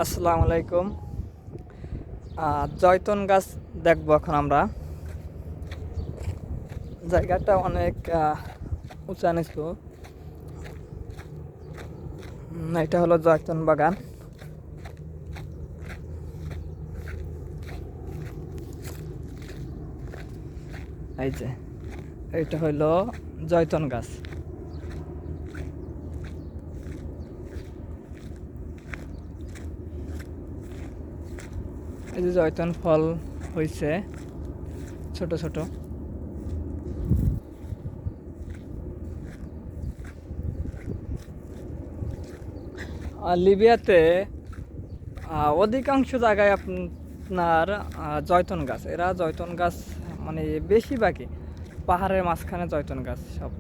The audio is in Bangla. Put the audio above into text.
আসসালামু আলাইকুম। জয়তুন গাছ দেখবো এখন আমরা। জায়গাটা অনেক উঁচা নিচু। এটা হলো জয়তুন বাগান। এই যে এটা হইলো জয়তুন গাছ। এই যে জয়তুন ফল হয়েছে ছোট ছোট। আর লিবিয়াতে অধিকাংশ জায়গায় আপনার জয়তুন গাছ, এরা জয়তুন গাছ মানে বেশিরভাগই পাহাড়ের মাঝখানে জয়তুন গাছ সব।